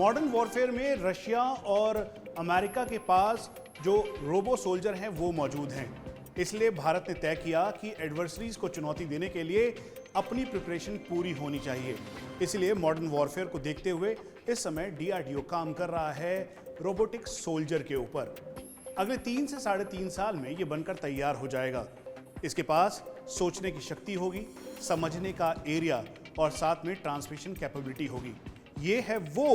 Modern warfare में Russia और America के पास जो रोबो सोल्जर हैं वो मौजूद हैं। इसलिए भारत ने तय किया कि एडवर्सरीज को चुनौती देने के लिए अपनी प्रिपरेशन पूरी होनी चाहिए। इसलिए मॉडर्न वॉरफेयर को देखते हुए इस समय डीआरडीओ काम कर रहा है रोबोटिक सोल्जर के ऊपर। अगले 3 से 3.5 साल में ये बनकर तैयार हो जाएगा। इसके पास सोचने की शक्ति होगी, समझने का एरिया और साथ में ट्रांसमिशन कैपेबिलिटी होगी। ये है वो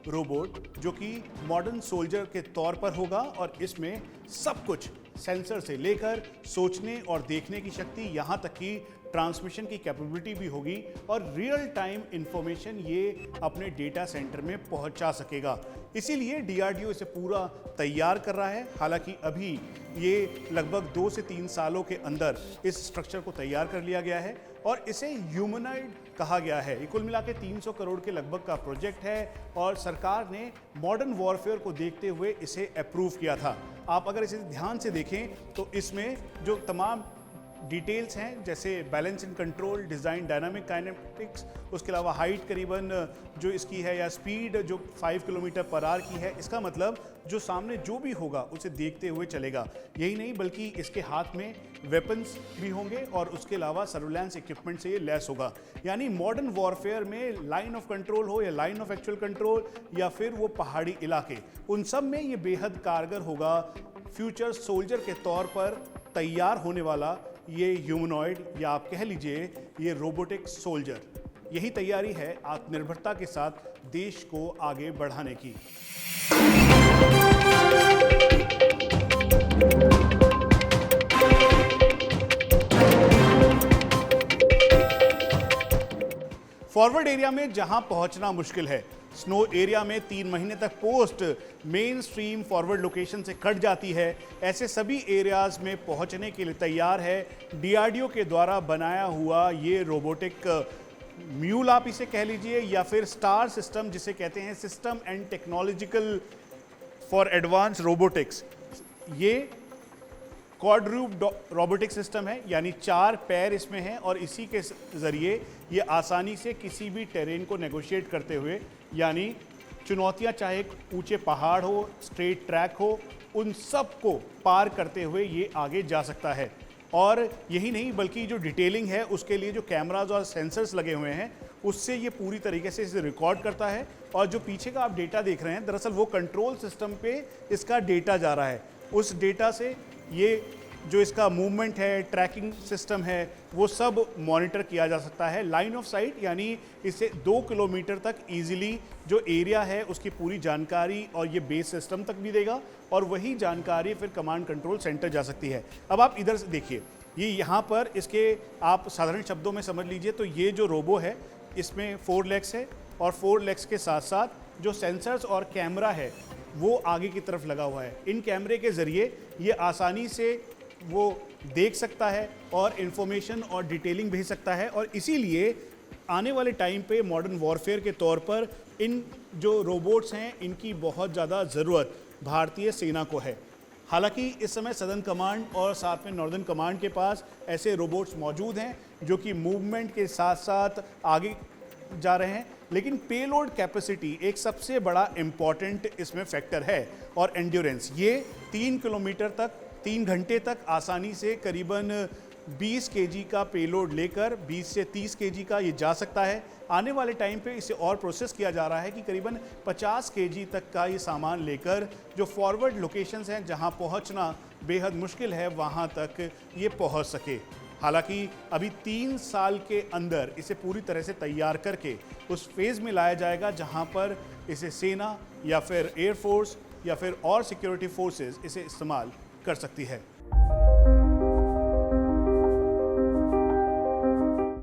रोबोट जो कि मॉडर्न सोल्जर के तौर पर होगा और इसमें सब कुछ सेंसर से लेकर सोचने और देखने की शक्ति, यहाँ तक कि ट्रांसमिशन की कैपेबिलिटी भी होगी और रियल टाइम इंफॉर्मेशन ये अपने डेटा सेंटर में पहुंचा सकेगा। इसीलिए डीआरडीओ इसे पूरा तैयार कर रहा है। हालांकि अभी ये लगभग 2 से 3 सालों के अंदर इस स्ट्रक्चर को तैयार कर लिया गया है और इसे ह्यूमनॉइड कहा गया है। कुल मिला के 300 करोड़ के लगभग का प्रोजेक्ट है और सरकार ने मॉडर्न वॉरफेयर को देखते हुए इसे अप्रूव किया था। आप अगर इसे ध्यान से देखें तो इसमें जो तमाम डिटेल्स हैं, जैसे balance and control, design, dynamic kinetics, उसके अलावा हाइट करीबन जो इसकी है या स्पीड जो 5 किलोमीटर पर आवर की है, इसका मतलब जो सामने जो भी होगा उसे देखते हुए चलेगा। यही नहीं बल्कि इसके हाथ में वेपन्स भी होंगे और उसके अलावा सर्विलांस इक्विपमेंट से ये लैस होगा। यानी मॉडर्न वॉरफेयर में लाइन ऑफ कंट्रोल हो या लाइन ऑफ एक्चुअल कंट्रोल या फिर वो पहाड़ी इलाके, उन सब में ये बेहद कारगर होगा। फ्यूचर सोल्जर के तौर पर तैयार होने वाला ये ह्यूमनॉइड या आप कह लीजिए ये रोबोटिक सोल्जर, यही तैयारी है आत्मनिर्भरता के साथ देश को आगे बढ़ाने की। फॉरवर्ड एरिया में जहां पहुंचना मुश्किल है, स्नो एरिया में 3 महीने तक post main stream forward location से कट जाती है, ऐसे सभी एरियाज में पहुंचने के लिए तैयार है डीआरडीओ के द्वारा बनाया हुआ ये रोबोटिक म्यूल आप इसे कह लीजिए या फिर स्टार सिस्टम जिसे कहते हैं, system and technological for advance robotics. ये क्वाड्रूप रोबोटिक सिस्टम है, यानी 4 पैर इसमें हैं और इसी के ज़रिए ये आसानी से किसी भी टेरेन को नेगोशिएट करते हुए, यानी चुनौतियां चाहे ऊंचे पहाड़ हो, स्ट्रेट ट्रैक हो, उन सब को पार करते हुए ये आगे जा सकता है। और यही नहीं बल्कि जो डिटेलिंग है उसके लिए जो कैमराज और सेंसर्स लगे हुए हैं उससे ये पूरी तरीके से इसे रिकॉर्ड करता है और जो पीछे का आप डेटा देख रहे हैं दरअसल वो कंट्रोल सिस्टम पे इसका डेटा जा रहा है। उस डेटा से ये जो इसका मूवमेंट है, ट्रैकिंग सिस्टम है, वो सब मॉनिटर किया जा सकता है। लाइन ऑफ साइट यानी इसे 2 किलोमीटर तक इजीली जो एरिया है उसकी पूरी जानकारी और ये बेस सिस्टम तक भी देगा और वही जानकारी फिर कमांड कंट्रोल सेंटर जा सकती है। अब आप इधर से देखिए, ये यहाँ पर इसके आप साधारण शब्दों में समझ लीजिए तो ये जो रोबो है इसमें 4 लेग्स है और 4 लेग्स के साथ साथ जो सेंसर्स और कैमरा है वो आगे की तरफ लगा हुआ है। इन कैमरे के ज़रिए ये आसानी से वो देख सकता है और इन्फॉर्मेशन और डिटेलिंग भेज सकता है और इसीलिए आने वाले टाइम पे मॉडर्न वॉरफेयर के तौर पर इन जो रोबोट्स हैं इनकी बहुत ज़्यादा ज़रूरत भारतीय सेना को है। हालांकि इस समय सदर्न कमांड और साथ में नॉर्दर्न कमांड के पास ऐसे रोबोट्स मौजूद हैं जो कि मूवमेंट के साथ साथ आगे जा रहे हैं, लेकिन पेलोड कैपेसिटी एक सबसे बड़ा इम्पॉर्टेंट इसमें फैक्टर है और एंड्योरेंस। ये 3 किलोमीटर तक 3 घंटे तक आसानी से करीबन 20 केजी का पेलोड लेकर 20 से 30 केजी का ये जा सकता है। आने वाले टाइम पे इसे और प्रोसेस किया जा रहा है कि करीबन 50 केजी तक का ये सामान लेकर जो फॉरवर्ड लोकेशंस हैं जहां पहुंचना बेहद मुश्किल है वहां तक ये पहुंच सके। हालांकि अभी 3 साल के अंदर इसे पूरी तरह से तैयार करके उस फेज़ में लाया जाएगा जहां पर इसे सेना या फिर एयरफोर्स या फिर और सिक्योरिटी फोर्सेस इसे इस्तेमाल कर सकती है।